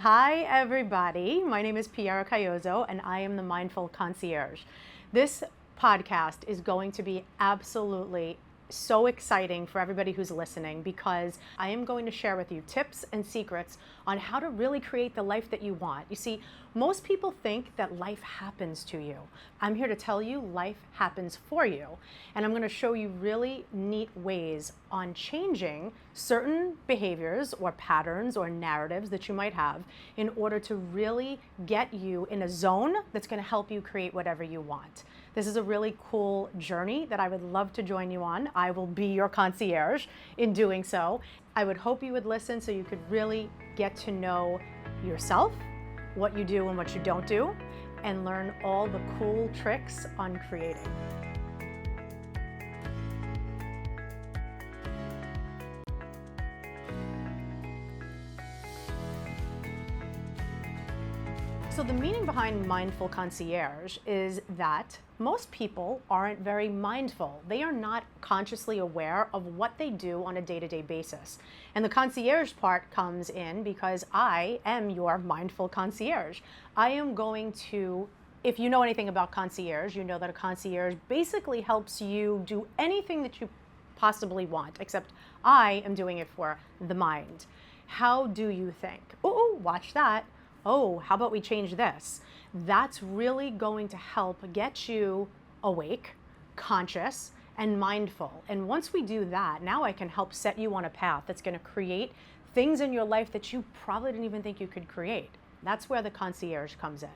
Hi everybody, my name is Pierra Caiozzo and I am the Mindful Concierge. This podcast is going to be absolutely so exciting for everybody who's listening because I am going to share with you tips and secrets on how to really create the life that you want. You see, most people think that life happens to you. I'm here to tell you life happens for you. And I'm going to show you really neat ways on changing certain behaviors or patterns or narratives that you might have in order to really get you in a zone that's going to help you create whatever you want. This is a really cool journey that I would love to join you on. I will be your concierge in doing so. I would hope you would listen so you could really get to know yourself, what you do and what you don't do, and learn all the cool tricks on creating. So the meaning behind Mindful Concierge is that most people aren't very mindful. They are not consciously aware of what they do on a day-to-day basis. And the concierge part comes in because I am your mindful concierge. I am going to, if you know anything about concierge, you know that a concierge basically helps you do anything that you possibly want, except I am doing it for the mind. How do you think? Oh, watch that. Oh, how about we change this? That's really going to help get you awake, conscious, and mindful. And once we do that, now I can help set you on a path that's going to create things in your life that you probably didn't even think you could create. That's where the concierge comes in.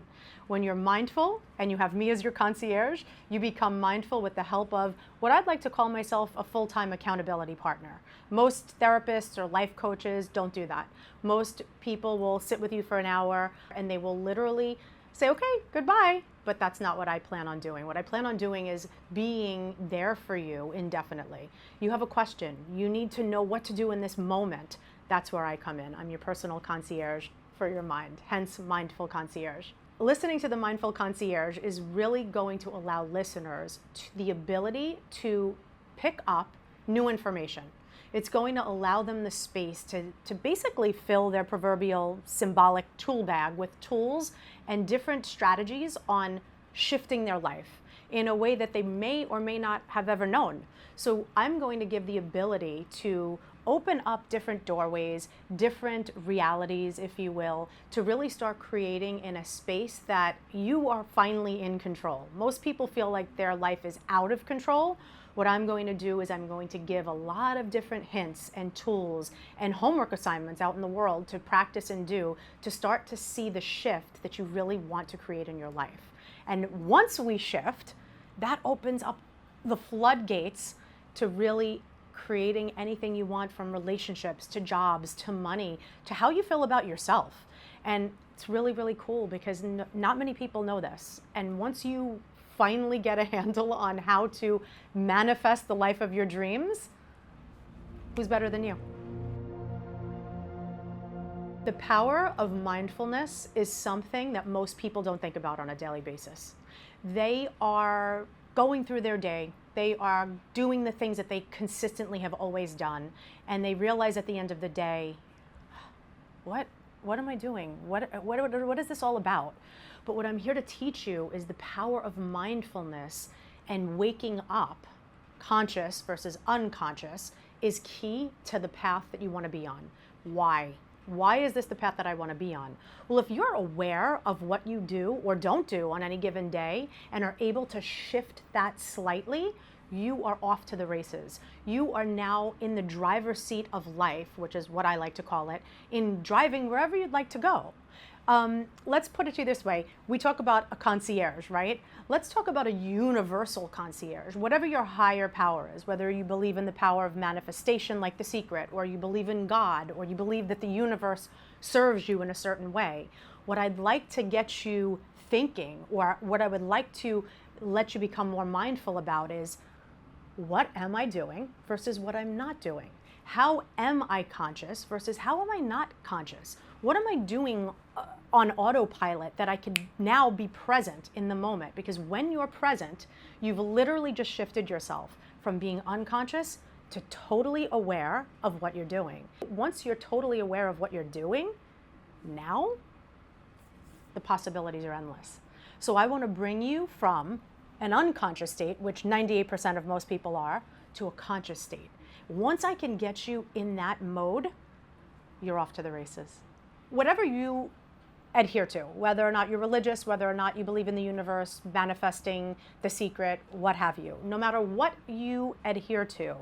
When you're mindful and you have me as your concierge, you become mindful with the help of what I'd like to call myself a full-time accountability partner. Most therapists or life coaches don't do that. Most people will sit with you for an hour and they will literally say, okay, goodbye. But that's not what I plan on doing. What I plan on doing is being there for you indefinitely. You have a question. You need to know what to do in this moment. That's where I come in. I'm your personal concierge for your mind, hence Mindful Concierge. Listening to the Mindful Concierge is really going to allow listeners the ability to pick up new information. It's going to allow them the space to basically fill their proverbial symbolic tool bag with tools and different strategies on shifting their life in a way that they may or may not have ever known. So I'm going to give the ability to open up different doorways, different realities, if you will, to really start creating in a space that you are finally in control. Most people feel like their life is out of control. What I'm going to do is I'm going to give a lot of different hints and tools and homework assignments out in the world to practice and do to start to see the shift that you really want to create in your life. And once we shift, that opens up the floodgates to really creating anything you want, from relationships to jobs to money to how you feel about yourself. And it's really, really cool because not many people know this. And once you finally get a handle on how to manifest the life of your dreams, who's better than you? The power of mindfulness is something that most people don't think about on a daily basis. They are going through their day. They are doing the things that they consistently have always done. And they realize at the end of the day, what am I doing? What is this all about? But what I'm here to teach you is the power of mindfulness, and waking up, conscious versus unconscious, is key to the path that you want to be on. Why? Why is this the path that I want to be on? Well, if you're aware of what you do or don't do on any given day and are able to shift that slightly, you are off to the races. You are now in the driver's seat of life, which is what I like to call it, in driving wherever you'd like to go. Let's put it to you this way. We talk about a concierge, right? Let's talk about a universal concierge. Whatever your higher power is, whether you believe in the power of manifestation like The Secret, or you believe in God, or you believe that the universe serves you in a certain way. What I'd like to get you thinking, or what I would like to let you become more mindful about, is what am I doing versus what I'm not doing? How am I conscious versus how am I not conscious? What am I doing on autopilot that I can now be present in the moment? Because when you're present, you've literally just shifted yourself from being unconscious to totally aware of what you're doing. Once you're totally aware of what you're doing, Now, the possibilities are endless. So I want to bring you from an unconscious state, which 98% of most people are, to a conscious state. Once I can get you in that mode, you're off to the races. Whatever you adhere to, whether or not you're religious, whether or not you believe in the universe, manifesting, the secret, what have you, no matter what you adhere to,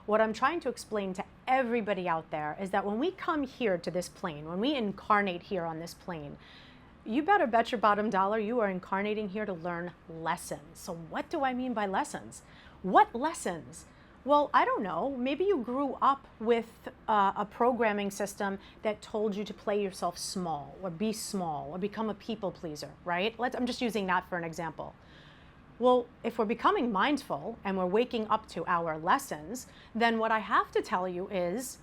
what I'm trying to explain to everybody out there is that when we come here to this plane, when we incarnate here on this plane, you better bet your bottom dollar you are incarnating here to learn lessons. So what do I mean by lessons? What lessons? Well, I don't know. Maybe you grew up with a programming system that told you to play yourself small or become a people pleaser, right? I'm just using that for an example. Well, if we're becoming mindful and we're waking up to our lessons, then what I have to tell you is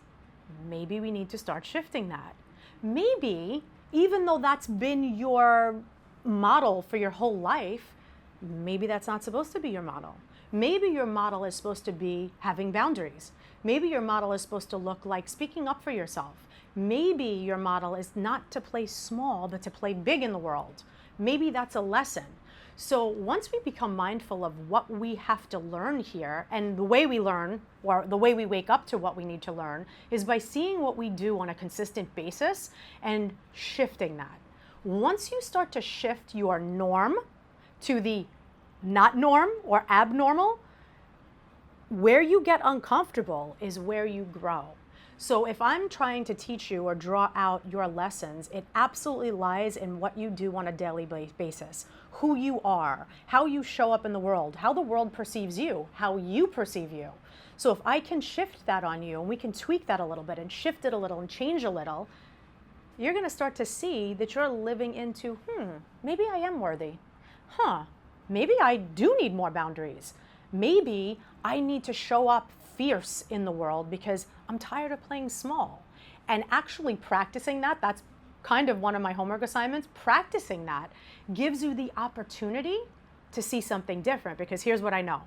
maybe we need to start shifting that. Maybe, even though that's been your model for your whole life, maybe that's not supposed to be your model. Maybe your model is supposed to be having boundaries. Maybe your model is supposed to look like speaking up for yourself. Maybe your model is not to play small, but to play big in the world. Maybe that's a lesson. So once we become mindful of what we have to learn here, and the way we learn, or the way we wake up to what we need to learn, is by seeing what we do on a consistent basis and shifting that. Once you start to shift your norm to the not norm or abnormal, where you get uncomfortable is where you grow. So if I'm trying to teach you or draw out your lessons, it absolutely lies in what you do on a daily basis, who you are, how you show up in the world, how the world perceives you, how you perceive you. So if I can shift that on you, and we can tweak that a little bit and shift it a little and change a little, you're going to start to see that you're living into, maybe I am worthy. Maybe I do need more boundaries. Maybe I need to show up fierce in the world because I'm tired of playing small. And actually practicing that, that's kind of one of my homework assignments. Practicing that gives you the opportunity to see something different, because here's what I know.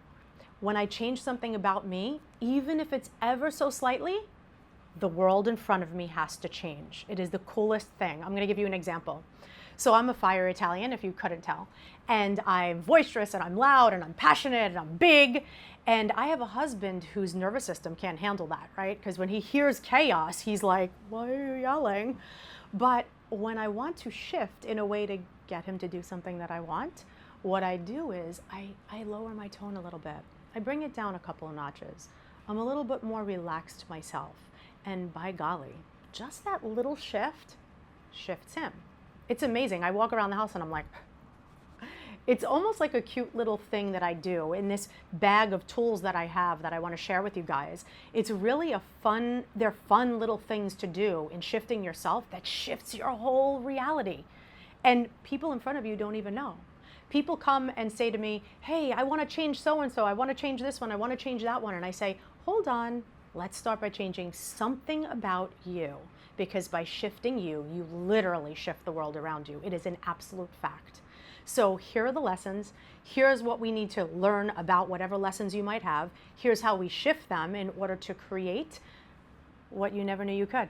When I change something about me, even if it's ever so slightly, the world in front of me has to change. It is the coolest thing. I'm going to give you an example. So I'm a fire Italian, if you couldn't tell, and I'm boisterous and I'm loud and I'm passionate and I'm big. And I have a husband whose nervous system can't handle that, right? Because when he hears chaos, he's like, why are you yelling? But when I want to shift in a way to get him to do something that I want, what I do is I lower my tone a little bit. I bring it down a couple of notches. I'm a little bit more relaxed myself. And by golly, just that little shift shifts him. It's amazing. I walk around the house and I'm like, it's almost like a cute little thing that I do in this bag of tools that I have that I want to share with you guys. It's really they're fun little things to do in shifting yourself that shifts your whole reality. And people in front of you don't even know. People come and say to me, hey, I want to change so-and-so. I want to change this one. I want to change that one. And I say, hold on. Let's start by changing something about you. Because by shifting you, you literally shift the world around you. It is an absolute fact. So here are the lessons. Here's what we need to learn about whatever lessons you might have. Here's how we shift them in order to create what you never knew you could.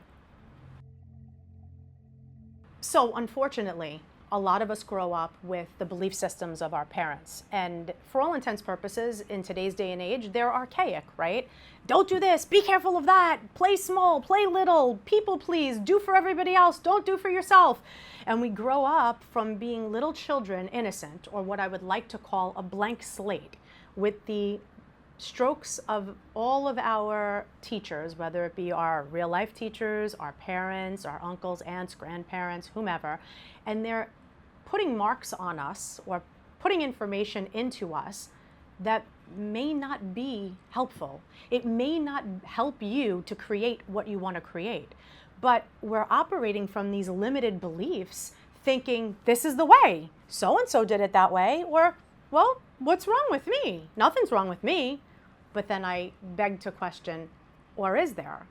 So unfortunately, a lot of us grow up with the belief systems of our parents. And for all intents and purposes, in today's day and age, they're archaic, right? Don't do this, be careful of that, play small, play little, people please, do for everybody else, don't do for yourself. And we grow up from being little children, innocent, or what I would like to call a blank slate, with the strokes of all of our teachers, whether it be our real life teachers, our parents, our uncles, aunts, grandparents, whomever, and they're putting marks on us or putting information into us that may not be helpful. It may not help you to create what you want to create. But we're operating from these limited beliefs, thinking this is the way. So-and-so did it that way, or, well, what's wrong with me? Nothing's wrong with me. But then I beg to question, or is there?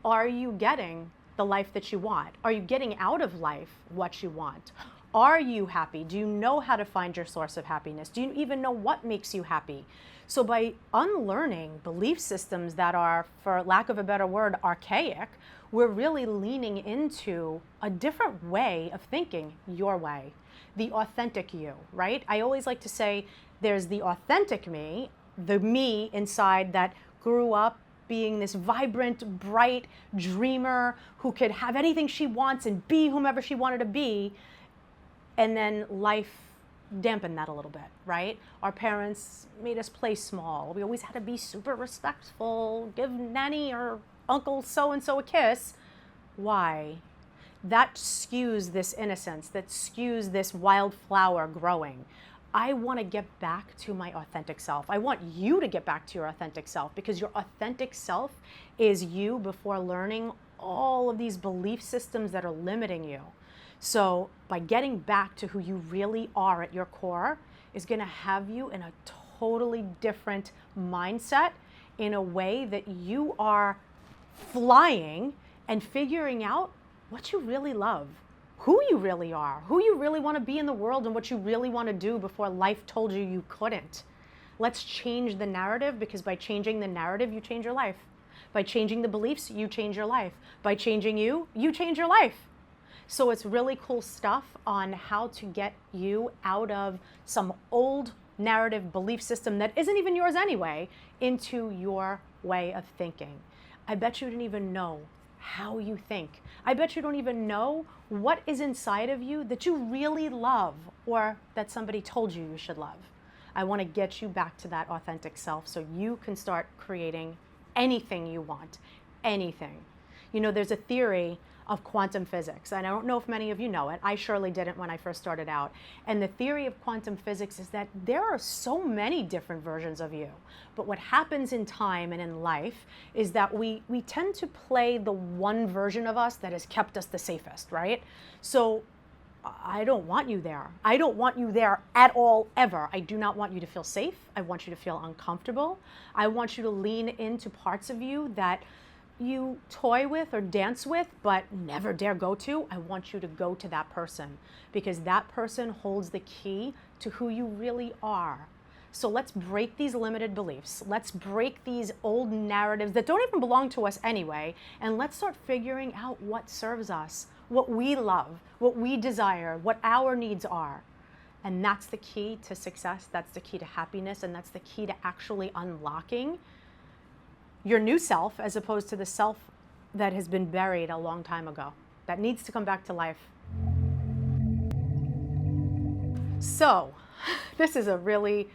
Are you getting the life that you want? Are you getting out of life what you want? Are you happy? Do you know how to find your source of happiness? Do you even know what makes you happy? So by unlearning belief systems that are, for lack of a better word, archaic, we're really leaning into a different way of thinking, your way, the authentic you, right? I always like to say there's the authentic me, the me inside that grew up being this vibrant, bright dreamer who could have anything she wants and be whomever she wanted to be. And then life dampened that a little bit, right? Our parents made us play small. We always had to be super respectful, give nanny or uncle so-and-so a kiss. Why? That skews this innocence, that skews this wildflower growing. I want to get back to my authentic self. I want you to get back to your authentic self, because your authentic self is you before learning all of these belief systems that are limiting you. So by getting back to who you really are at your core is going to have you in a totally different mindset, in a way that you are flying and figuring out what you really love, who you really are, who you really want to be in the world, and what you really want to do before life told you you couldn't. Let's change the narrative, because by changing the narrative, you change your life. By changing the beliefs, you change your life. By changing you, you change your life. So it's really cool stuff on how to get you out of some old narrative belief system that isn't even yours anyway, into your way of thinking. I bet you didn't even know how you think. I bet you don't even know what is inside of you that you really love, or that somebody told you you should love. I want to get you back to that authentic self so you can start creating anything you want, anything. You know, there's a theory of quantum physics, and I don't know if many of you know it. I surely didn't when I first started out. And the theory of quantum physics is that there are so many different versions of you. But what happens in time and in life is that we tend to play the one version of us that has kept us the safest, right? So I don't want you there. I don't want you there at all, ever. I do not want you to feel safe. I want you to feel uncomfortable. I want you to lean into parts of you that you toy with or dance with, but never dare go to. I want you to go to that person, because that person holds the key to who you really are. So let's break these limited beliefs. Let's break these old narratives that don't even belong to us anyway, and let's start figuring out what serves us, what we love, what we desire, what our needs are. And that's the key to success. That's the key to happiness. And that's the key to actually unlocking your new self, as opposed to the self that has been buried a long time ago, that needs to come back to life. So this is a really,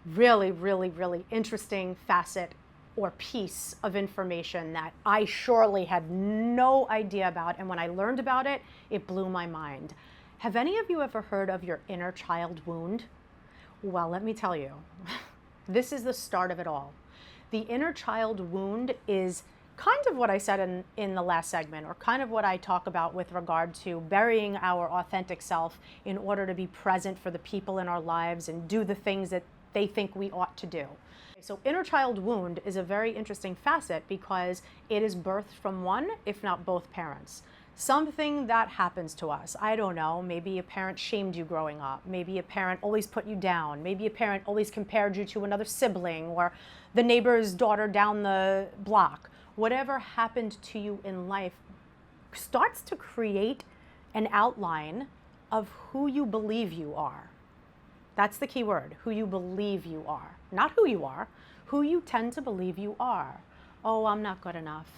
really, really, really interesting facet or piece of information that I surely had no idea about. And when I learned about it, it blew my mind. Have any of you ever heard of your inner child wound? Well, let me tell you, this is the start of it all. The inner child wound is kind of what I said in the last segment, or kind of what I talk about with regard to burying our authentic self in order to be present for the people in our lives and do the things that they think we ought to do. So inner child wound is a very interesting facet, because it is birthed from one, if not both parents. Something that happens to us. I don't know, maybe a parent shamed you growing up. Maybe a parent always put you down. Maybe a parent always compared you to another sibling or the neighbor's daughter down the block. Whatever happened to you in life starts to create an outline of who you believe you are. That's the key word, who you believe you are. Not who you are, who you tend to believe you are. Oh, I'm not good enough.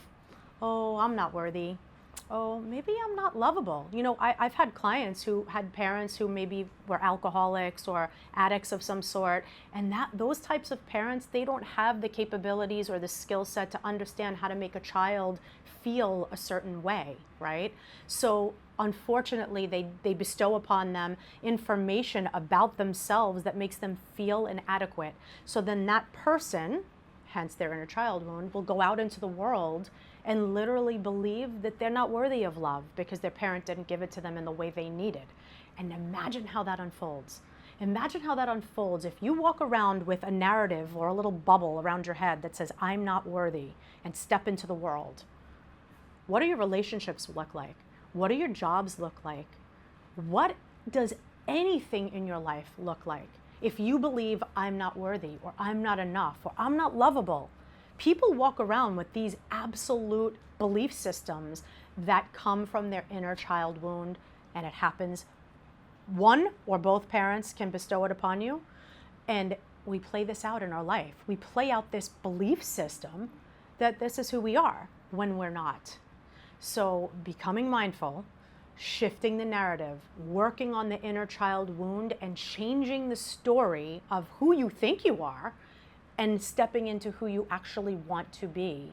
Oh, I'm not worthy. Oh, maybe I'm not lovable. You know, I've had clients who had parents who maybe were alcoholics or addicts of some sort, and those types of parents, they don't have the capabilities or the skill set to understand how to make a child feel a certain way, right? So unfortunately, they bestow upon them information about themselves that makes them feel inadequate. So then that person, hence their inner child wound, will go out into the world and literally believe that they're not worthy of love because their parent didn't give it to them in the way they needed. And imagine how that unfolds. Imagine how that unfolds if you walk around with a narrative or a little bubble around your head that says, I'm not worthy, and step into the world. What do your relationships look like? What do your jobs look like? What does anything in your life look like? If you believe I'm not worthy, or I'm not enough, or I'm not lovable, people walk around with these absolute belief systems that come from their inner child wound, and it happens. One or both parents can bestow it upon you, and we play this out in our life. We play out this belief system that this is who we are when we're not. So becoming mindful, shifting the narrative, working on the inner child wound, and changing the story of who you think you are and stepping into who you actually want to be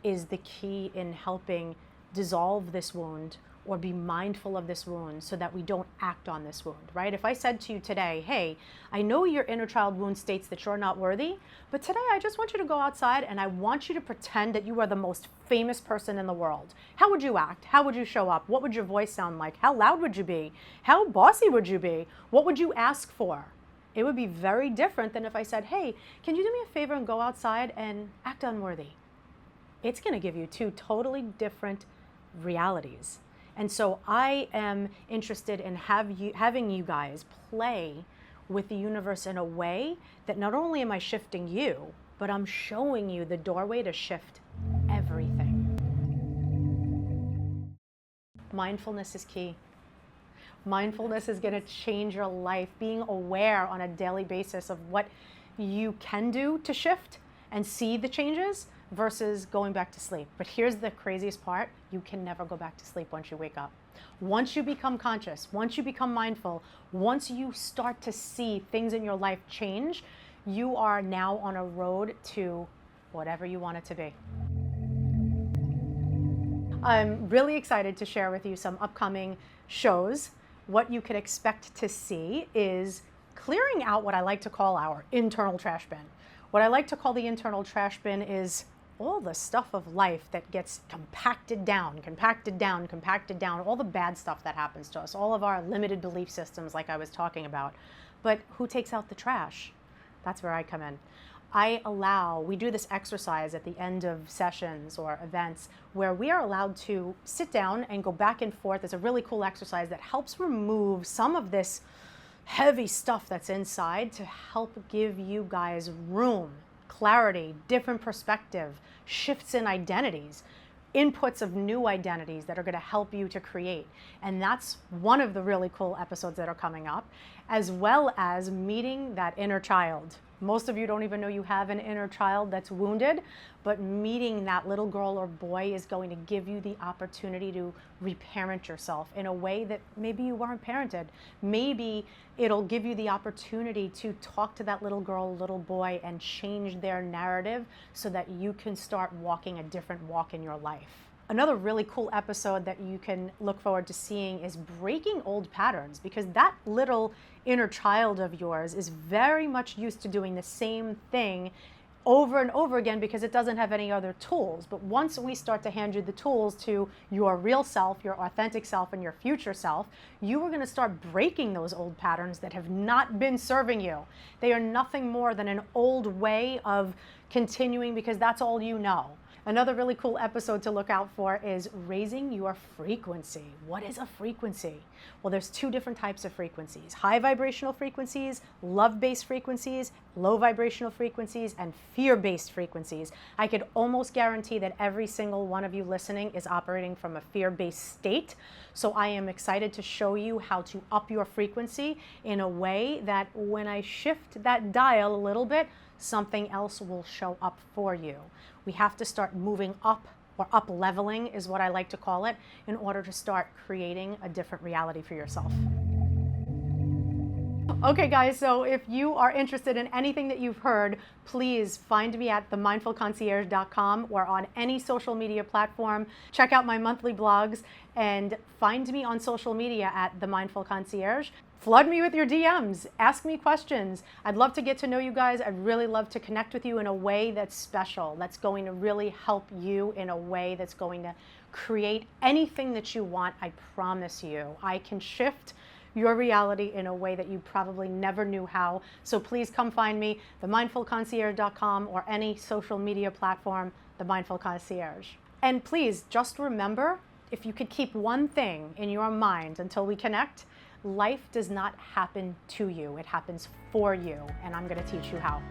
is the key in helping dissolve this wound or be mindful of this wound so that we don't act on this wound, right? If I said to you today, hey, I know your inner child wound states that you're not worthy, but today I just want you to go outside and I want you to pretend that you are the most famous person in the world. How would you act? How would you show up? What would your voice sound like? How loud would you be? How bossy would you be? What would you ask for? It would be very different than if I said, hey, can you do me a favor and go outside and act unworthy? It's gonna give you two totally different realities. And so I am interested in having you guys play with the universe in a way that not only am I shifting you, but I'm showing you the doorway to shift everything. Mindfulness is key. Mindfulness is going to change your life. Being aware on a daily basis of what you can do to shift and see the changes versus going back to sleep. But here's the craziest part. You can never go back to sleep once you wake up. Once you become conscious, once you become mindful, once you start to see things in your life change, you are now on a road to whatever you want it to be. I'm really excited to share with you some upcoming shows. What you can expect to see is clearing out what I like to call our internal trash bin. What I like to call the internal trash bin is all the stuff of life that gets compacted down, all the bad stuff that happens to us, all of our limited belief systems like I was talking about. But who takes out the trash? That's where I come in. We do this exercise at the end of sessions or events where we are allowed to sit down and go back and forth. It's a really cool exercise that helps remove some of this heavy stuff that's inside to help give you guys room, clarity, different perspective, shifts in identities, inputs of new identities that are going to help you to create. And that's one of the really cool episodes that are coming up, as well as meeting that inner child. Most of you don't even know you have an inner child that's wounded, but meeting that little girl or boy is going to give you the opportunity to reparent yourself in a way that maybe you weren't parented. Maybe it'll give you the opportunity to talk to that little girl, little boy, and change their narrative so that you can start walking a different walk in your life. Another really cool episode that you can look forward to seeing is breaking old patterns, because that little inner child of yours is very much used to doing the same thing over and over again because it doesn't have any other tools. But once we start to hand you the tools to your real self, your authentic self, and your future self, you are going to start breaking those old patterns that have not been serving you. They are nothing more than an old way of continuing because that's all you know. Another really cool episode to look out for is raising your frequency. What is a frequency? Well, there's two different types of frequencies: high vibrational frequencies, love-based frequencies, low vibrational frequencies, and fear-based frequencies. I could almost guarantee that every single one of you listening is operating from a fear-based state. So I am excited to show you how to up your frequency in a way that when I shift that dial a little bit, something else will show up for you. We have to start moving up, or up leveling is what I like to call it, in order to start creating a different reality for yourself. Okay guys, so if you are interested in anything that you've heard, please find me at themindfulconcierge.com or on any social media platform. Check out my monthly blogs and find me on social media at The Mindful Concierge. Flood me with your DMs, ask me questions. I'd love to get to know you guys. I'd really love to connect with you in a way that's special, that's going to really help you in a way that's going to create anything that you want. I promise you, I can shift your reality in a way that you probably never knew how. So please come find me, themindfulconcierge.com, or any social media platform, The Mindful Concierge. And please just remember, if you could keep one thing in your mind until we connect, Life does not happen to you, it happens for you, and I'm going to teach you how.